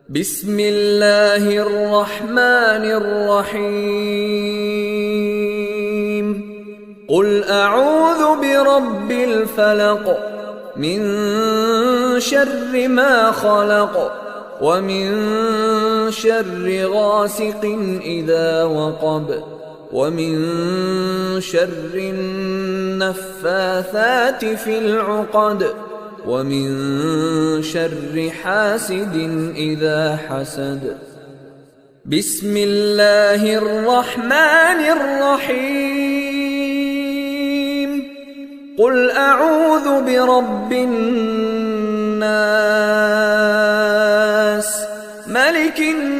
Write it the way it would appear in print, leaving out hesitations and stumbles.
بسم الله الرحمن الرحيم قل أعوذ برب الفلق من شر ما خلق ومن شر غاسق إذا وقب ومن شر النفاثات في العقد ومن شر حاسد إذا حسد. بسم الله الرحمن الرحيم قل أعوذ برب الناس ملك الناس